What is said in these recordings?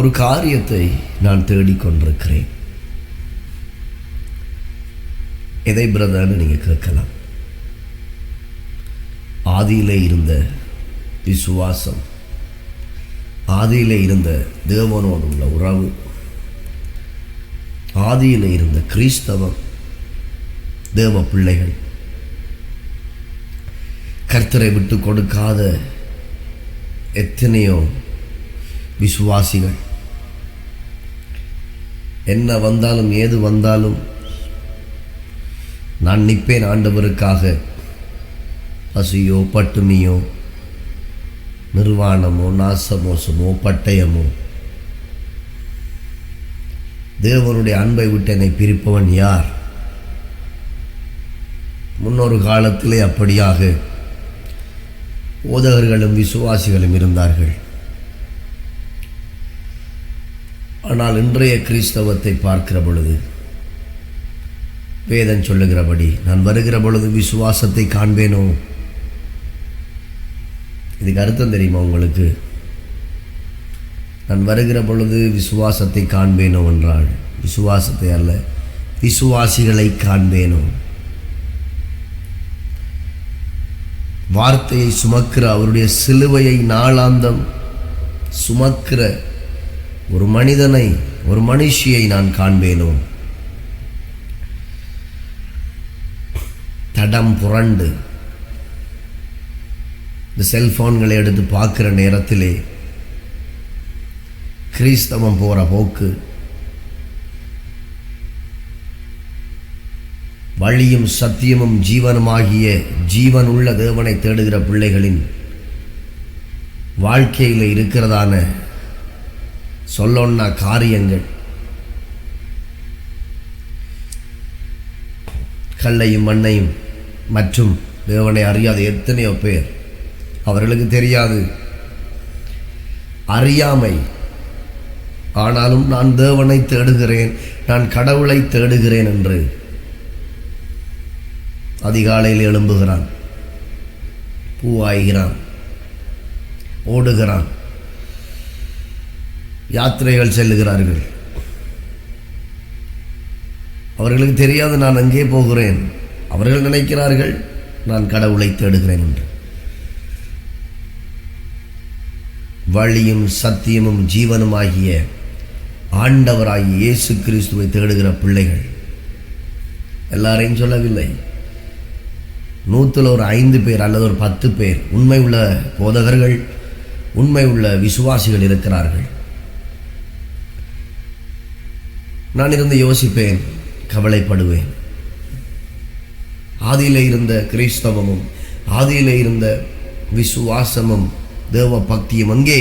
ஒரு காரியத்தை நான் தேடிக்கொண்டிருக்கிறேன். எதை பிரதர்னு நீங்கள் கேட்கலாம். ஆதியிலே இருந்த விசுவாசம், ஆதியிலே இருந்த தேவனோடு உள்ள உறவு, ஆதியிலே இருந்த கிறிஸ்தவம், தேவ பிள்ளைகள், கர்த்தரை விட்டு கொடுக்காத எத்தனையோ விசுவாசிகள், என்ன வந்தாலும் ஏது வந்தாலும் நான் நிற்பேன் ஆண்டவருக்காக. பசியோ பட்டுனியோ நிர்வாணமோ நாசமோசமோ பட்டயமோ, தேவனுடைய அன்பை விட்டு என்னை பிரிப்பவன் யார்? முன்னொரு காலத்திலே அப்படியாக போதகர்களும் விசுவாசிகளும் இருந்தார்கள். ஆனால் இன்றைய கிறிஸ்தவத்தை பார்க்கிற பொழுது வேதம் சொல்லுகிறபடி நான் வருகிற பொழுது விசுவாசத்தை காண்பேனோ. இதுக்கு அர்த்தம் தெரியுமா உங்களுக்கு? நான் வருகிற பொழுது விசுவாசத்தை காண்பேனோ என்றால் விசுவாசத்தை அல்ல, விசுவாசிகளை காண்பேனோ. வார்த்தையை சுமக்கிற, அவருடைய சிலுவையை நாளாந்தம் சுமக்கிற ஒரு மனிதனை, ஒரு மனுஷியை நான் காண்பேனோ. தடம் புரண்டு இந்த செல்போன்களை எடுத்து பார்க்கிற நேரத்திலே கிறிஸ்தவம் போற போக்கு, வழியும் சத்தியமும் ஜீவனுமாகிய ஜீவனுள்ள தேவனை தேடுகிற பிள்ளைகளின் வாழ்க்கையில் இருக்கிறதான சொல்லொன்னா காரியங்கள், கல்லையும் மண்ணையும் மற்றும் தேவனை அறியாத எத்தனையோ பேர், அவர்களுக்கு தெரியாது, அறியாமை. ஆனாலும் நான் தேவனை தேடுகிறேன், நான் கடவுளை தேடுகிறேன் என்று அதிகாலையில் எழும்புகிறான், பூவாய்கிறான், ஓடுகிறான், யாத்திரைகள் செல்லுகிறார்கள். அவர்களுக்கு தெரியாது நான் அங்கே போகிறேன். அவர்கள் நினைக்கிறார்கள் நான் கடவுளை தேடுகிறேன் என்று. வழியும் சத்தியமும் ஜீவனுமாகிய ஆண்டவராகிய இயேசு கிறிஸ்துவை தேடுகிற பிள்ளைகள், எல்லாரையும் சொல்லவில்லை, 100ல் ஒரு 5 பேர் அல்லது ஒரு 10 பேர் உண்மை உள்ள போதகர்கள், உண்மை உள்ள விசுவாசிகள் இருக்கிறார்கள். நான் இருந்து யோசிப்பேன், கவலைப்படுவேன். ஆதியிலே இருந்த கிறிஸ்தவமும் ஆதியிலே இருந்த விசுவாசமும் தேவ பக்தியும் அங்கே.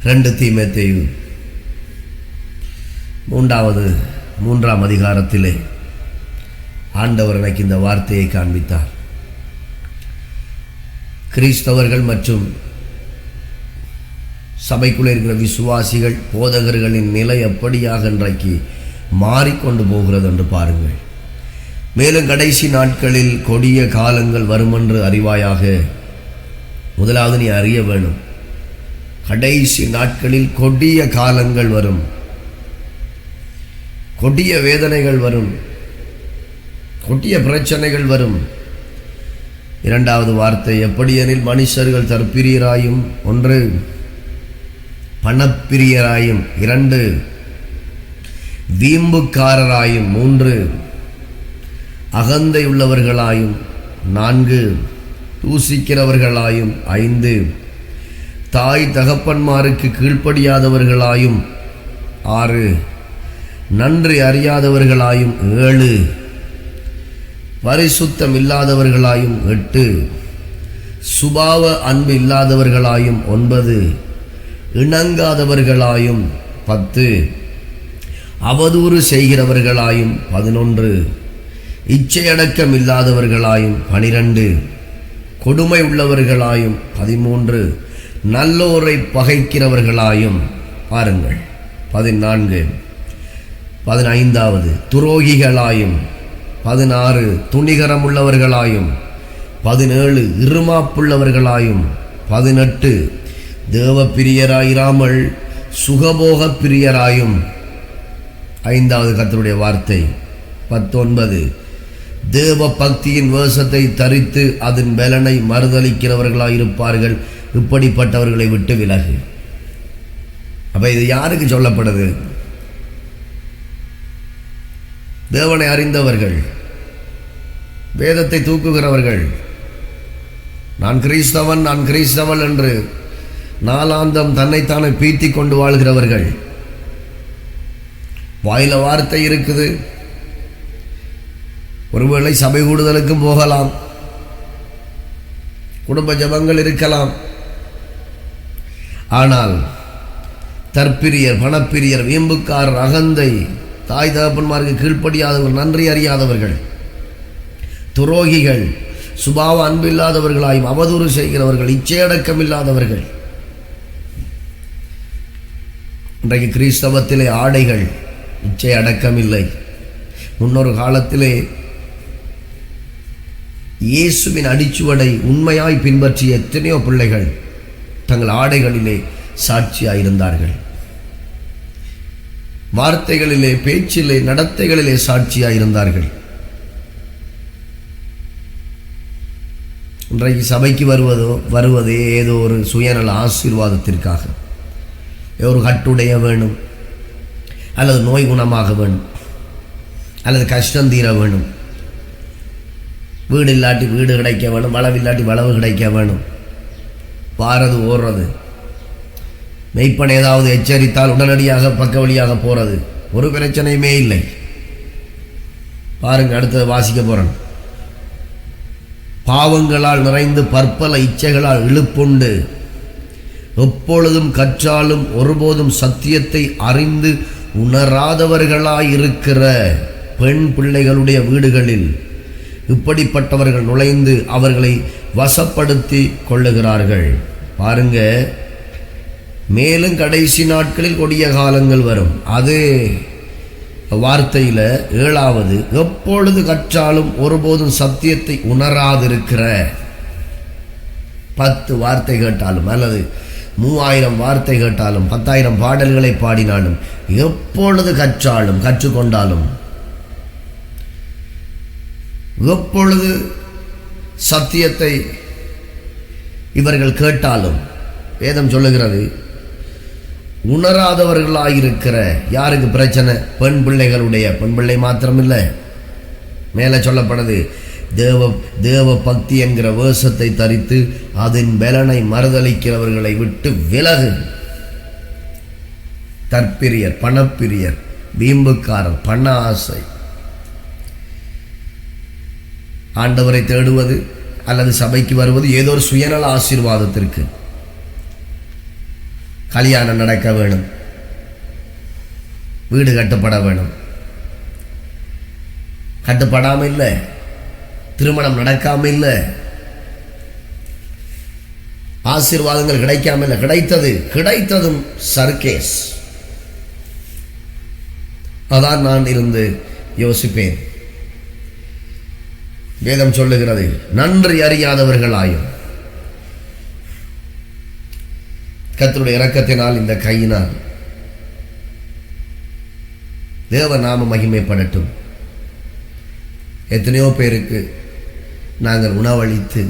ரெண்டு தீமோத்தேயு 3ஆம் அதிகாரத்திலே ஆண்டவர் எனக்கு இந்த வார்த்தையை காண்பித்தார். கிறிஸ்தவர்கள் மற்றும் சபைக்குள்ளே இருக்கிற விசுவாசிகள், போதகர்களின் நிலை எப்படியாக இன்றைக்கு மாறிக்கொண்டு போகிறது என்று பாருங்கள். மேலும் கடைசி நாட்களில் கொடிய காலங்கள் வருமென்று அறிவாயாக. முதலாவது நீ அறிய வேணும், கடைசி நாட்களில் கொடிய காலங்கள் வரும், கொடிய வேதனைகள் வரும், கொடிய பிரச்சனைகள் வரும். 2வது வார்த்தை எப்படியெனில் மனுஷர்கள் தற்பிரியராயும், 1 பணப்பிரியராயும், 2 வீம்புக்காரராயும், 3 அகந்தை உள்ளவர்களாயும், 4 தூசிக்கிறவர்களாயும், 5 தாய் தகப்பன்மாருக்கு கீழ்ப்படியாதவர்களாயும், 6 நன்றி அறியாதவர்களாயும், 7 பரிசுத்தம் இல்லாதவர்களாயும், 8 சுபாவ அன்பு இல்லாதவர்களாயும், 9 இணங்காதவர்களாயும், 10 அவதூறு செய்கிறவர்களாயும், 11 இச்சையடக்கம் இல்லாதவர்களாயும், 12 கொடுமை உள்ளவர்களாயும், 13 நல்லோரை பகைக்கிறவர்களாயும். பாருங்கள், 14 15வது துரோகிகளாயும், 16 துணிகரம் உள்ளவர்களாயும், 17 இருமாப்புள்ளவர்களாயும், 18 தேவ பிரியராயிராமல் சுகபோக பிரியராயும். 5வது கர்த்தருடைய வார்த்தை 19 தேவ பக்தியின் வேஷத்தை தரித்து அதன் பலனை மறுதளிக்கிறவர்களாயிருப்பார்கள், இப்படிப்பட்டவர்களை விட்டு விலகு. அப்ப இது யாருக்கு சொல்லப்படுது? தேவனை அறிந்தவர்கள், வேதத்தை தூக்குகிறவர்கள், நான் கிறிஸ்தவன் நான் கிறிஸ்தவன் என்று நாளாந்தம் தன்னைத்தானே பீத்தி கொண்டு வாழ்கிறவர்கள். வாயில வார்த்தை இருக்குது, ஒருவேளை சபை கூடுதலுக்கும் போகலாம், குடும்ப ஜபங்கள் இருக்கலாம். ஆனால் தற்பிரியர், பணப்பிரியர், வீம்புக்காரர், அகந்தை, தாய் தகப்பன்மாருக்கு கீழ்ப்படியாதவர்கள், நன்றி அறியாதவர்கள், துரோகிகள், சுபாவ அன்பில்லாதவர்களாயும் அவதூறு செய்கிறவர்கள், இச்சையடக்கம் இல்லாதவர்கள். இன்றைக்கு கிறிஸ்தவத்திலே ஆடைகள் இச்சை அடக்கம் இல்லை. முன்னொரு காலத்திலே இயேசுவின் அடிச்சுவடை உண்மையாய் பின்பற்றிய எத்தனையோ பிள்ளைகள் தங்கள் ஆடைகளிலே சாட்சியாயிருந்தார்கள். வார்த்தைகளிலே, பேச்சிலே, நடத்தைகளிலே சாட்சியாயிருந்தார்கள். இன்றைக்கு சபைக்கு வருவதே ஏதோ ஒரு சுயநல ஆசீர்வாதத்திற்காக. ஒரு கட்டுடைய வேணும், அல்லது நோய் குணமாக வேணும், அல்லது கஷ்டம் தீர வேணும், வீடு இல்லாட்டி வீடு கிடைக்க வேணும், வளவு இல்லாட்டி வளவு கிடைக்க வேணும். வாரது ஓடுறது, மெய்ப்பன் ஏதாவது எச்சரித்தால் உடனடியாக பக்க வழியாக போகிறது, ஒரு பிரச்சனையுமே இல்லை. பாருங்க, அடுத்தது வாசிக்க போறேன். பாவங்களால் நிறைந்து பற்பல இச்சைகளால் இழுப்புண்டு எப்பொழுதும் கற்றாலும் ஒருபோதும் சத்தியத்தை அறிந்து உணராதவர்களாயிருக்கிற பெண் பிள்ளைகளுடைய வீடுகளில் இப்படிப்பட்டவர்கள் நுழைந்து அவர்களை வசப்படுத்தி கொள்ளுகிறார்கள். பாருங்க, மேலும் கடைசி நாட்களில் கொடிய காலங்கள் வரும். அது வார்த்தையில் 7வது எப்பொழுது கற்றாலும் ஒருபோதும் சத்தியத்தை உணராதிருக்கிற. 10 வார்த்தை கேட்டாலும் அல்லது 3000 வார்த்தை கேட்டாலும் 10,000 பாடல்களை பாடினாலும் எப்பொழுது கற்றாலும் கற்றுக்கொண்டாலும் எப்பொழுது சத்தியத்தை இவர்கள் கேட்டாலும் வேதம் சொல்லுகிறது உணராதவர்களாயிருக்கிற. யாருக்கு பிரச்சனை? பெண் பிள்ளைகளுடைய. பெண் பிள்ளை மாத்திரமில்லை, மேலே சொல்லப்படுது தேவ பக்தி என்கிற வேஷத்தை தரித்து அதன் பலனை மறுதளிக்கிறவர்களை விட்டு விலகு. தற்பிரியர், பணப்பிரியர், வீம்புக்காரர், பண ஆசை, ஆண்டவரை தேடுவது அல்லது சபைக்கு வருவது ஏதோ ஒரு சுயநல ஆசீர்வாதத்திற்கு. கல்யாணம் நடக்க வேணும், வீடு கட்டப்பட வேணும், கட்டுப்படாம இல்லை, திருமணம் நடக்காம இல்லை, ஆசீர்வாதங்கள் கிடைக்காம இல்லை, கிடைத்ததும் சர்க்கேஸ். அதான் நான் இருந்து யோசிப்பேன். வேதம் சொல்லுகிறது நன்றி அறியாதவர்களாயும். கர்த்தருடைய இரக்கத்தினால் இந்த கையினால் தேவ நாம மகிமைப்படட்டும். எத்தனையோ பேருக்கு நாங்கள் உணவளித்து,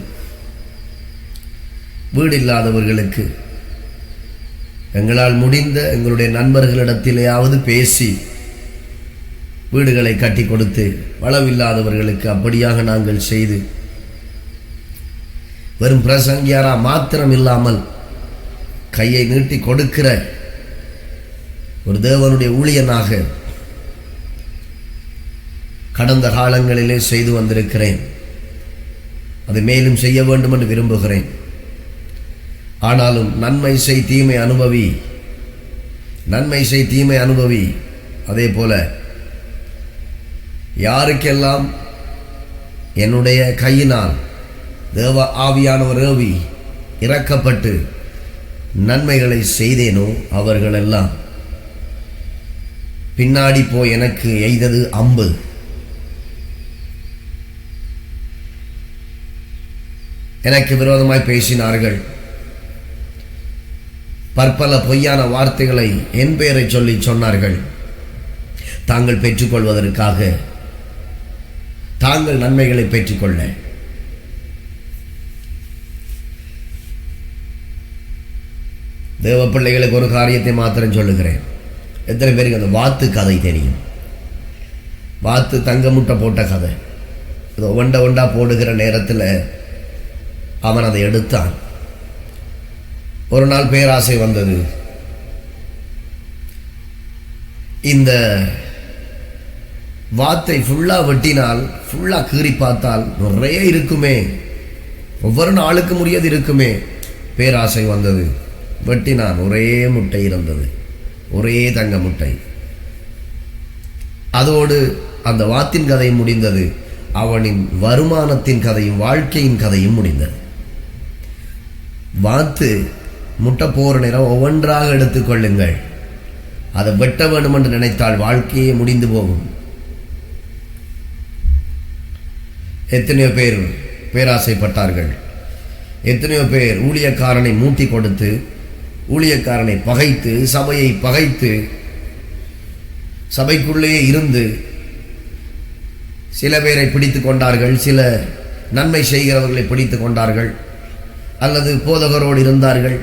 வீடு இல்லாதவர்களுக்கு எங்களால் முடிந்த எங்களுடைய நண்பர்களிடத்திலேயாவது பேசி வீடுகளை கட்டி கொடுத்து, வளவில்லாதவர்களுக்கு அப்படியாக நாங்கள் செய்து, வெறும் பிரசங்கியாரா மாத்திரம் இல்லாமல் கையை நீட்டி கொடுக்கிற ஒரு தேவனுடைய ஊழியனாக கடந்த காலங்களிலே செய்து வந்திருக்கிறேன். அதை மேலும் செய்ய வேண்டும் என்று விரும்புகிறேன். ஆனாலும் நன்மை செய் தீமை அனுபவி, நன்மை செய் தீமை அனுபவி. அதே போல யாருக்கெல்லாம் என்னுடைய கையினால் தேவ ஆவியானவர் ஏவி இறக்கப்பட்டு நன்மைகளை செய்தேனோ அவர்களெல்லாம் பின்னாடி போய் எனக்கு எய்தது அம்பு. எனக்கு விரோதமாய் பேசினார்கள், பற்பல பொய்யான வார்த்தைகளை என் பெயரை சொல்லி சொன்னார்கள். தாங்கள் பெற்றுக்கொள்வதற்காக, தாங்கள் நன்மைகளை பெற்றுக்கொள்ள. தேவ பிள்ளைகளுக்கு ஒரு காரியத்தை மாத்திரம் சொல்லுகிறேன். எத்தனை பேருக்கு அந்த வாத்து கதை தெரியும்? வாத்து தங்க முட்டை போட்ட கதை. அது ஒண்டா போடுகிற நேரத்தில் அவன் அதை எடுத்தான். ஒரு நாள் பேராசை வந்தது. இந்த வாத்தை ஃபுல்லா வெட்டினால், ஃபுல்லா கீறி பார்த்தால் நிறைய இருக்குமே, ஒவ்வொரு நாளுக்கு முடியாது இருக்குமே. பேராசை வந்தது. வெட்டினான். ஒரே முட்டை இருந்தது, ஒரே தங்க முட்டை. அதோடு அந்த வாத்தின் கதை முடிந்தது. அவனின் வருமானத்தின் கதையும் வாழ்க்கையின் கதையும் முடிந்தது. வாத்து முட்டை போற நேரம் ஒவ்வொன்றாக எடுத்துக்கொள்ளுங்கள். அதை வெட்ட வேண்டும் என்று நினைத்தால் வாழ்க்கையே முடிந்து போகும். எத்தனையோ பேர் பேராசைப்பட்டார்கள். எத்தனையோ பேர் ஊழியக்காரனை மூட்டி கொடுத்து, ஊழியக்காரனை பகைத்து, சபையை பகைத்து, சபைக்குள்ளே இருந்து சில பேரை பிடித்து கொண்டார்கள். சில நன்மை செய்கிறவர்களை பிடித்து கொண்டார்கள். அல்லது போதகரோடு இருந்தார்கள்.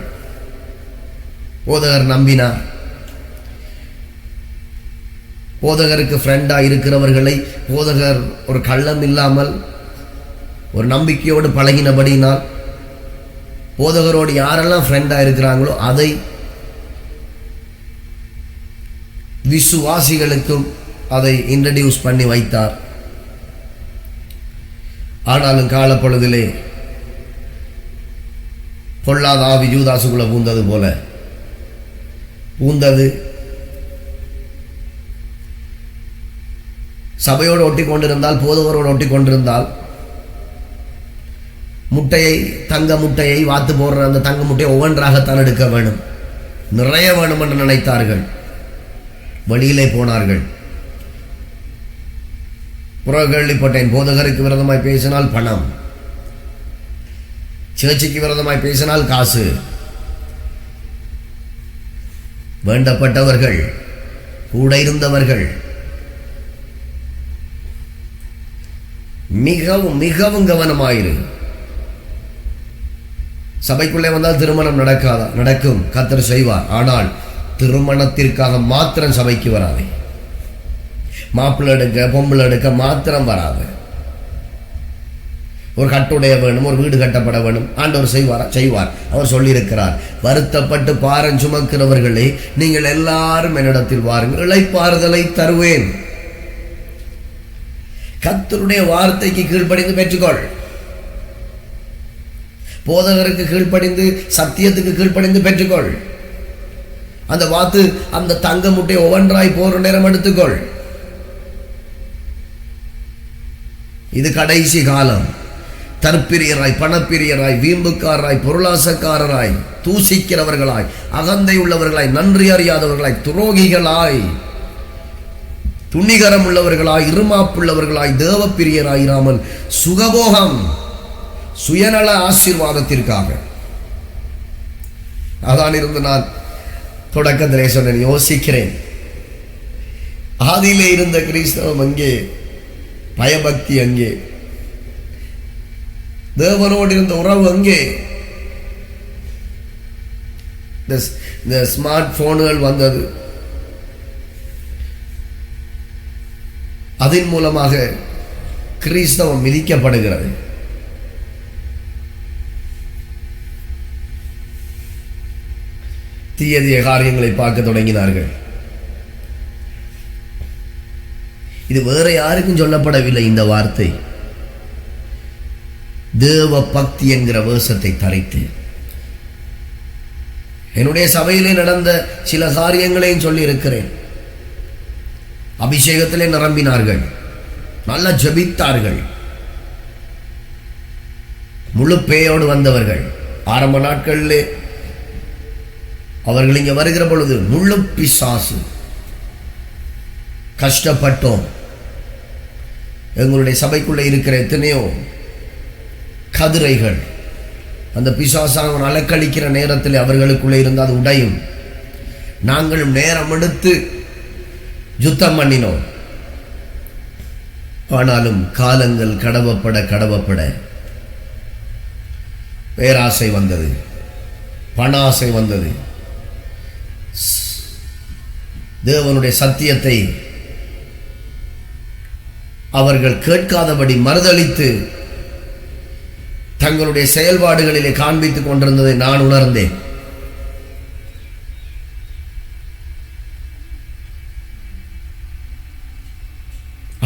போதகர் நம்பினார். போதகருக்கு ஃப்ரெண்டா இருக்கிறவர்களை போதகர் ஒரு கள்ளம் இல்லாமல் ஒரு நம்பிக்கையோடு பழகினபடினால் போதகரோடு யாரெல்லாம் ஃப்ரெண்டா இருக்கிறாங்களோ அதை விசுவாசிகளுக்கும் அதை இன்ட்ரடியூஸ் பண்ணி வைத்தார். ஆனாலும் காலப்பொழுதிலே பொல்லாத ஆவி யூதாசுக்குள்ள பூந்தது போல பூந்தது. சபையோடு ஒட்டி கொண்டிருந்தால், போதவரோடு ஒட்டி கொண்டிருந்தால், முட்டையை, தங்க முட்டையை, வாத்து போடுற அந்த தங்க முட்டையை ஒவ்வொன்றாகத்தான் எடுக்க வேணும், நிறைய வேணும் என்று நினைத்தார்கள். வழியிலே போனார்கள். புற கேள்விப்பட்டேன், போதகருக்கு விரோதமாய் பேசினால் பணம், சேர்ச்சிக்கு விரோதமாய் பேசினால் காசு. வேண்டப்பட்டவர்கள், கூட இருந்தவர்கள் மிகவும் மிகவும் கவனமாயிரு. சபைக்குள்ளே வந்தால் திருமணம் நடக்காதா? நடக்கும், கர்த்தர் செய்வார். ஆனால் திருமணத்திற்காக மாத்திரம் சபைக்கு வராது. மாப்பிள்ளை எடுக்க, பொம்பளை எடுக்க மாத்திரம் வராது. ஒரு கட்டுடைய வேணும், ஒரு வீடு கட்டப்பட வேணும். ஆண்டவர் செய்வாரா? செய்வார். அவர் சொல்லியிருக்கிறார், வருத்தப்பட்டு பாரம் சுமக்கிறவர்களே நீங்கள் எல்லாரும் என்னிடத்தில் வாருங்கள், இளைப்பாறுதலை தருவேன். கர்த்தருடைய வார்த்தைக்கு கீழ்ப்படிந்து பெற்றுக்கொள். போதகருக்கு கீழ்ப்படிந்து, சத்தியத்துக்கு கீழ்ப்படிந்து பெற்றுக்கொள். அந்த வாத்து அந்த தங்க முட்டை ஒவ்வொன்றாய் போற நேரம் எடுத்துக்கொள். இது கடைசி காலம். தற்பிரியராய், பணப்பிரியராய், வீம்புக்காரராய், பொருளாசக்காரராய், தூசிக்கிறவர்களாய், அகந்தை உள்ளவர்களாய், நன்றி அறியாதவர்களாய், துரோகிகளாய், துணிகரம் உள்ளவர்களாய், இருமாப்புள்ளவர்களாய், தேவப்பிரியராயிராமல் சுகபோகம், சுயநல ஆசீர்வாதத்திற்காக. அதான் இருந்து நான் தொடக்கத்திலே சொன்னேன், யோசிக்கிறேன். ஆதியிலே இருந்த கிறிஸ்தவம் அங்கே, பயபக்தி அங்கே, தேவனோடு இருந்த உறவு அங்கே. இந்த ஸ்மார்ட் போன்கள் வந்தது. அதன் மூலமாக கிறிஸ்தவம் மிதிக்கப்படுகிறது. தீய காரியங்களை பார்க்க தொடங்கினார்கள். இது வேற யாருக்கும் சொல்லப்படவில்லை. இந்த வார்த்தை தேவ பக்தி என்கிற வேஷத்தை தரித்து, என்னுடைய சபையிலே நடந்த சில காரியங்களையும் சொல்லி இருக்கிறேன். அபிஷேகத்திலே நிரம்பினார்கள், நல்லா ஜெபித்தார்கள், முழு பேயோடு வந்தவர்கள். ஆரம்ப நாட்களிலே அவர்கள் இங்கே வருகிற பொழுது முழு பிசாசு. கஷ்டப்பட்டோம். எங்களுடைய சபைக்குள்ளே இருக்கிற எத்தனையோ கதிரைகள் அந்த பிசாசானவன் அலக்களிக்கிற நேரத்தில் அவர்களுக்குள்ளே இருந்து அது உடையும். நாங்களும் நேரம் எடுத்து யுத்தம் பண்ணினோம். ஆனாலும் காலங்கள் கடவப்பட பேராசை வந்தது, பணாசை வந்தது. தேவனுடைய சத்தியத்தை அவர்கள் கேட்காதபடி மறுதலித்து தங்களுடைய செயல்பாடுகளிலே காண்பித்துக் கொண்டிருந்ததை நான் உணர்ந்தேன்.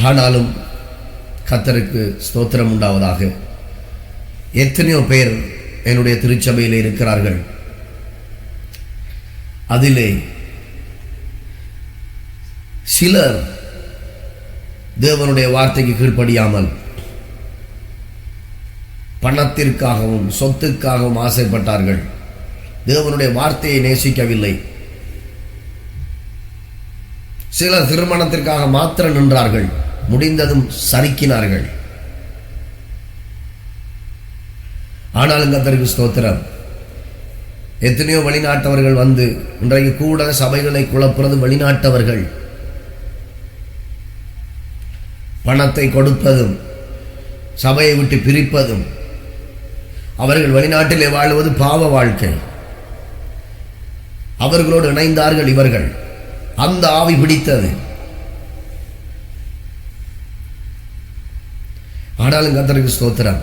ஆனாலும் கர்த்தருக்கு ஸ்தோத்திரம் உண்டாவதாக. எத்தனையோ பேர் என்னுடைய திருச்சபையில் இருக்கிறார்கள். அதிலே சிலர் தேவனுடைய வார்த்தைக்கு கீழ்ப்படியாமல் பணத்திற்காகவும் சொத்துக்காகவும் ஆசைப்பட்டார்கள். தேவனுடைய வார்த்தையை நேசிக்கவில்லை. சிலர் திருமணத்திற்காக மாத்திரம் நின்றார்கள், முடிந்ததும் சறுக்கினார்கள். ஆனாலும் கர்த்தருக்கு ஸ்தோத்திரம். எத்தனையோ வெளிநாட்டவர்கள் வந்து இன்றைக்கு கூட சபைகளை குழப்புறது வெளிநாட்டவர்கள். பணத்தை கொடுப்பதும் சபையை விட்டு பிரிப்பதும், அவர்கள் வெளிநாட்டிலே வாழ்வது பாவ வாழ்க்கை. அவர்களோடு இணைந்தார்கள் இவர்கள். அந்த ஆவி பிடித்தது. ஆனாலும் கர்த்தருக்கு ஸ்தோத்திரம்.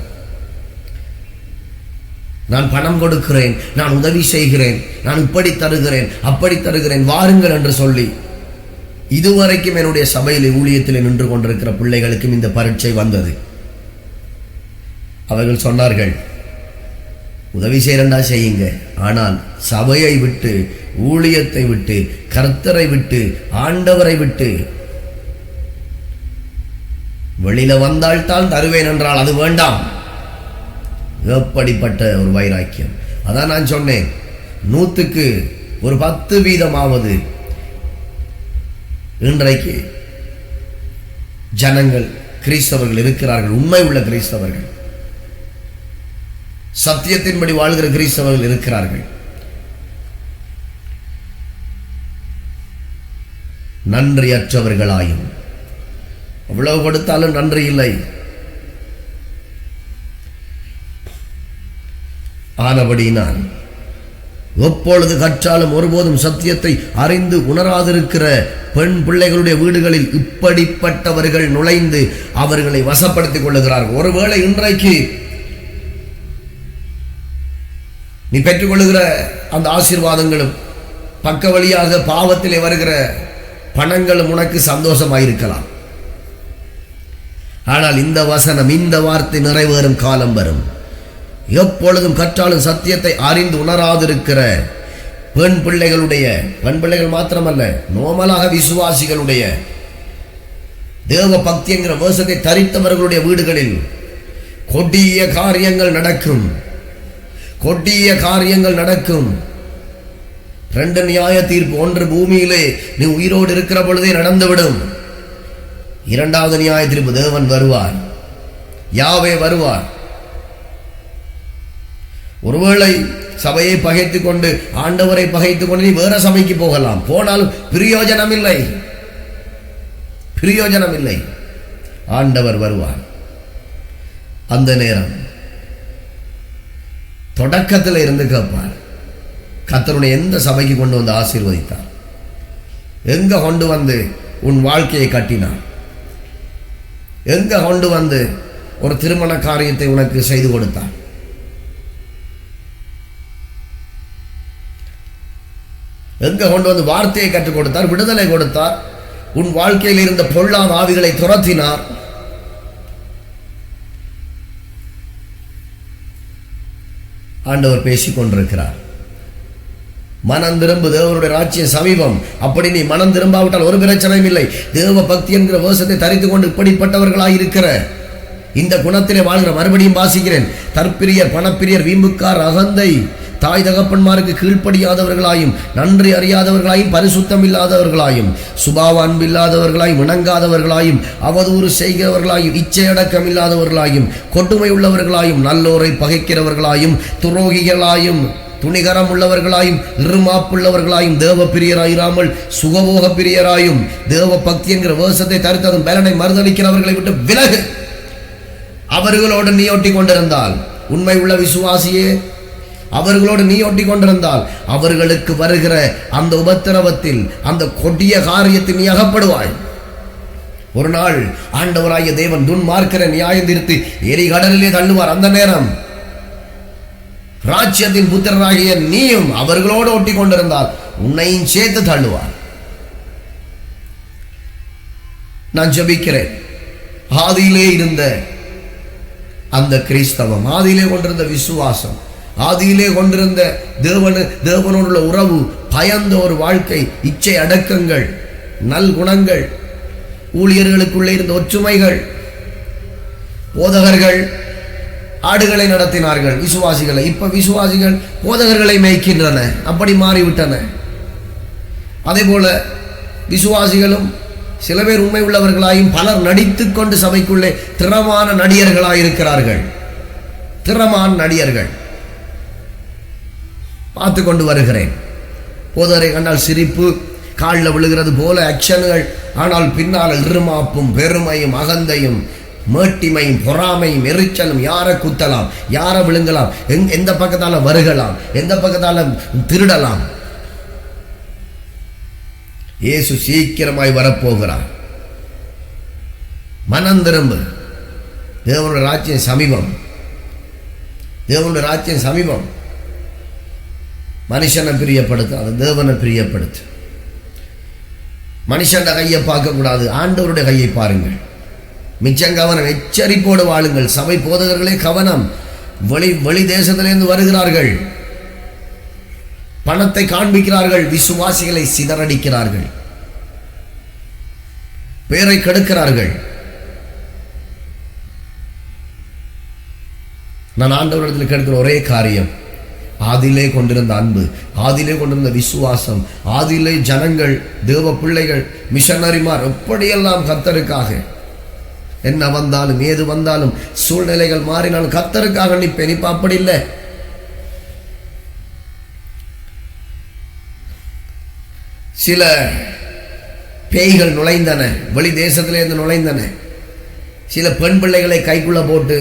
நான் பணம் கொடுக்கிறேன், நான் உதவி செய்கிறேன், நான் இப்படி தருகிறேன், அப்படி தருகிறேன், வாருங்கள் என்று சொல்லி இதுவரைக்கும் என்னுடைய சபையிலே ஊழியத்திலே நின்று கொண்டிருக்கிற பிள்ளைகளுக்கும் இந்த பரீட்சை வந்தது. அவர்கள் சொன்னார்கள், உதவி செய்யறண்டா செய்யுங்க, ஆனால் சபையை விட்டு, ஊழியத்தை விட்டு, கர்த்தரை விட்டு, ஆண்டவரை விட்டு வெளியில வந்தால்தான் தருவேன் என்றால் அது வேண்டாம். எப்படிப்பட்ட ஒரு வைராக்கியம்! அதான் நான் சொன்னேன், 100க்கு ஒரு 10% இன்றைக்கு ஜனங்கள் கிறிஸ்தவர்கள் இருக்கிறார்கள். உண்மை உள்ள கிறிஸ்தவர்கள், சத்தியத்தின்படி வாழ்கிற கிறிஸ்தவர்கள் இருக்கிறார்கள். நன்றியற்றவர்களாயும், அவ்வளவு கொடுத்தாலும் நன்றி இல்லை. ஆனபடியினால் எப்பொழுது கற்றாலும் ஒருபோதும் சத்தியத்தை அறிந்து உணராதிருக்கிற பெண் பிள்ளைகளுடைய வீடுகளில் இப்படிப்பட்டவர்கள் நுழைந்து அவர்களை வசப்படுத்திக் கொள்ளுகிறார்கள். ஒருவேளை இன்றைக்கு நீ பெற்றுக்கொள்ளுகிற அந்த ஆசீர்வாதங்களும் பக்க வழியாக பாவத்திலே வருகிற பணங்களும் உனக்கு சந்தோஷமாயிருக்கலாம். ஆனால் இந்த வசனம், இந்த வார்த்தை நிறைவேறும் காலம் வரும். எப்பொழுதும் கற்றாலும் சத்தியத்தை அறிந்து உணராதிருக்கிற பெண் பிள்ளைகள் மாத்திரமல்ல, நோமலாக விசுவாசிகளுடைய தேவ பக்தி என்கிற வேஷத்தை தரித்தவர்களுடைய வீடுகளில் கொடிய காரியங்கள் நடக்கும். கொடிய காரியங்கள் நடக்கும். 2 நியாய தீர்ப்பு. ஒன்று, பூமியிலே நீ உயிரோடு இருக்கிற பொழுதே நடந்துவிடும். 2வது நியாய தீர்ப்பு, தேவன் வருவார், யாவே வருவார். ஒருவேளை சபையை பகைத்துக் கொண்டு, ஆண்டவரை பகைத்துக் கொண்டு நீ வேற சபைக்கு போகலாம். போனாலும் பிரயோஜனம் இல்லை. ஆண்டவர் வருவார். அந்த நேரம் தொடக்கத்தில் இருந்து கேட்பார், கர்த்தருடைய எந்த சபைக்கு கொண்டு வந்து ஆசீர்வதித்தார், எங்க கொண்டு வந்து உன் வாழ்க்கையை கட்டினார், எங்க கொண்டு வந்து ஒரு திருமண காரியத்தை உனக்கு செய்து கொடுத்தார், எங்க கொண்டு வந்து வார்த்தையை கற்றுக் கொடுத்தார், விடுதலை கொடுத்தார், உன் வாழ்க்கையில் இருந்த பொல்லாத ஆவிகளை துரத்தினார். ஆண்டவர் பேசிக் கொண்டிருக்கிறார். மனம் திரும்பு, தேவனுடைய ராஜ்யம் சமீபம். அப்படி நீ மனம் திரும்பாவிட்டால் ஒரு பிரச்சனையும் இல்லை. தேவ பக்தி என்கிற வேஷத்தை தரித்துக் கொண்டு இப்படிப்பட்டவர்களாயிருக்கிற இந்த குணத்திலே வாழ்கிற, மறுபடியும் வாசிக்கிறேன், தற்பிரியர், பணப்பிரியர், வீம்புக்கார், அகந்தை, தாய் தகப்பன்மாருக்கு கீழ்ப்படியாதவர்களாயும் நன்றி அறியாதவர்களாயும் பரிசுத்தம் இல்லாதவர்களாயும் சுபாவ அன்பில்லாதவர்களாயும் இணங்காதவர்களாயும் அவதூறு செய்கிறவர்களாயும் இச்சையடக்கம் இல்லாதவர்களாயும் கொடுமை உள்ளவர்களாயும் நல்லோரை பகைக்கிறவர்களாயும் துரோகிகளாயும் துணிகரம் உள்ளவர்களாயும் இருமாப்புள்ளவர்களாயும் தேவ பிரியராயிராமல் சுகபோக பிரியராயும் தேவ பக்தி என்கிற வேஷத்தை தரித்ததும் பலனை மறுதளிக்கிறவர்களை விட்டு விலகு. அவர்களோடு நீ ஒட்டி கொண்டிருந்தால், உண்மை உள்ள விசுவாசியே, அவர்களோடு நீ ஒட்டி கொண்டிருந்தால் அவர்களுக்கு வருகிற அந்த உபத்திரவத்தில் அந்த கொடிய காரியத்தில் நீ அகப்படுவாய். ஒரு நாள் ஆண்டவராகிய தேவன் துன்மார்க்கரை நியாயம் தீர்த்து எரிகடலிலே தள்ளுவார். அந்த நேரம் ராஜ்யத்தின் புத்திரராகிய நீயும் அவர்களோடு ஒட்டி கொண்டிருந்தால் உன்னையும் சேர்த்து தள்ளுவார். நான் ஜெபிக்கிறேன், ஆதியிலே இருந்த அந்த கிறிஸ்தவம், ஆதியிலே கொண்டிருந்த விசுவாசம், ஆதியிலே கொண்டிருந்த தேவனோடுள்ள உறவு, பயந்த ஒரு வாழ்க்கை, இச்சை அடக்கங்கள், நல் குணங்கள், ஊழியர்களுக்குள்ளே இருந்த ஒற்றுமைகள், போதகர்கள் ஆடுகளை நடத்தினார்கள் விசுவாசிகளை. இப்ப விசுவாசிகள் போதகர்களை மேய்க்கின்றன. அப்படி மாறிவிட்டன. அதே போல விசுவாசிகளும் சில பேர் உண்மை உள்ளவர்களாயும் பலர் நடித்துக் கொண்டு சபைக்குள்ளே திறமான நடிகர்களாயிருக்கிறார்கள். திறமான நடிகர்கள் பார்த்து கொண்டு வருகிறேன். போதகரை கண்டால் சிரிப்பு, காலில் விழுகிறது போல ஆக்ஷன்கள். ஆனால் பின்னால் இருமாப்பும் பெருமையும் அகந்தையும் மேட்டிமையும் பொறாமையும் எரிச்சலும், யாரை குத்தலாம், யாரை விழுங்கலாம், எந்த பக்கத்தால வருகலாம், எந்த பக்கத்தால திருடலாம். இயேசு சீக்கிரமாய் வரப்போகிறார். மனம் திரும்பு. தேவனுடைய ராஜ்யம் சமீபம். தேவனுடைய ராஜ்யம் சமீபம். மனுஷனை பிரியப்படுத்து, தேவனை பிரியப்படுத்து. மனுஷன் கையை பார்க்க கூடாது, ஆண்டவருடைய கையை பாருங்கள். மிச்சம் கவனம், எச்சரிப்போடு வாழுங்கள். சபை போதகர்களே கவனம். வெளி தேசத்திலிருந்து வருகிறார்கள், பணத்தை காண்பிக்கிறார்கள், விசுவாசிகளை சிதறடிக்கிறார்கள், பேரை கெடுக்கிறார்கள். நான் ஆண்டவரிடத்தில் கேட்கிற ஒரே காரியம், ஆதியிலே கொண்டிருந்த அன்பு, ஆதியிலே கொண்டிருந்த விசுவாசம், ஆதியிலே ஜனங்கள், தேவ பிள்ளைகள், மிஷனரிமார் எப்படியெல்லாம் கர்த்தருக்காக, என்ன வந்தாலும் ஏது வந்தாலும் சூழ்நிலைகள் மாறினாலும் கர்த்தருக்காக நிற்பேன். இப்ப அப்படி இல்லை. சில பேய்கள் நுழைந்தன, வெளி தேசத்திலிருந்து நுழைந்தன. சில பெண் பிள்ளைகளை கைக்குள்ள போட்டு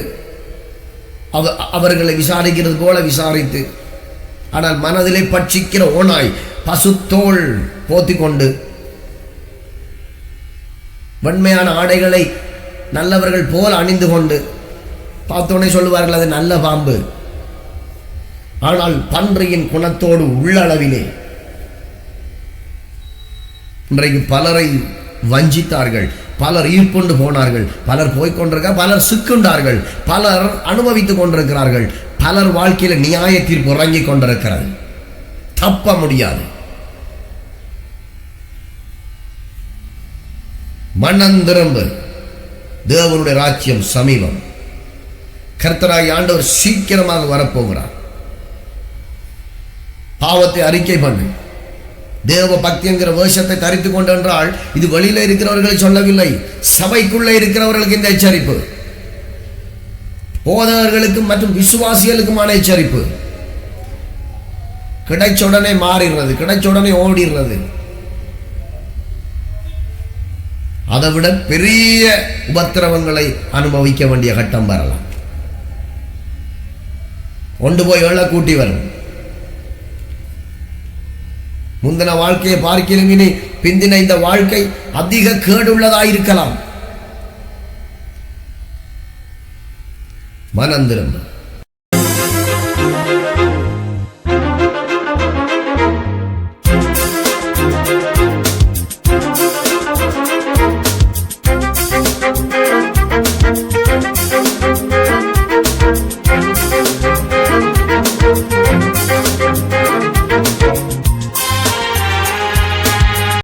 அவர்களை விசாரிக்கிறது போல விசாரித்து, ஆனால் மனதிலே பட்சிக்கிற ஓனாய் பசுத்தோல் போத்தி கொண்டு வெண்மையான ஆடைகளை நல்லவர்கள் போல் அணிந்து கொண்டு பார்த்தோன்னே சொல்லுவார்கள் அது நல்ல பாம்பு. ஆனால் பன்றியின் குணத்தோடு உள்ளளவிலே இன்றைக்கு பலரை வஞ்சித்தார்கள், பலர் ஈர்ப்புண்டு போனார்கள், பலர் போய்கொண்டிருக்க, பலர் சிக்குண்டார்கள், பலர் அனுபவித்துக் கொண்டிருக்கிறார்கள், பலர் வாழ்க்கையில நியாய தீர்ப்பு உறங்கிக் கொண்டிருக்கிறது. தப்ப முடியாது. மனம் திரும்பு. தேவனுடைய ராஜ்யம் சமீபம். கர்த்தராகிய ஆண்டவர் சீக்கிரமாக வரப்போகிறார். பாவத்தை அறிக்கை பண்ணு. தேவ பக்தி என்கிற வேஷத்தை தரித்து கொண்டென்றால் இது வெளியில இருக்கிறவர்களை சொல்லவில்லை, சபைக்குள்ளே இருக்கிறவர்களுக்கு இந்த எச்சரிப்பு, போதகர்களுக்கும் மற்றும் விசுவாசிகளுக்குமான எச்சரிப்பு. கிடைச்ச உடனே மாறிடுறது, கிடைச்ச உடனே ஓடிடுறது. அதை விட பெரிய உபத்திரவங்களை அனுபவிக்க வேண்டிய கட்டம் வரலாம். கொண்டு போய் எழ கூட்டி வரும். முந்தின வாழ்க்கையை பார்க்கலாம், இனி பிந்தின இந்த வாழ்க்கை அதிக கேடுள்ளதாயிருக்கலாம். மனம் திரும்ப.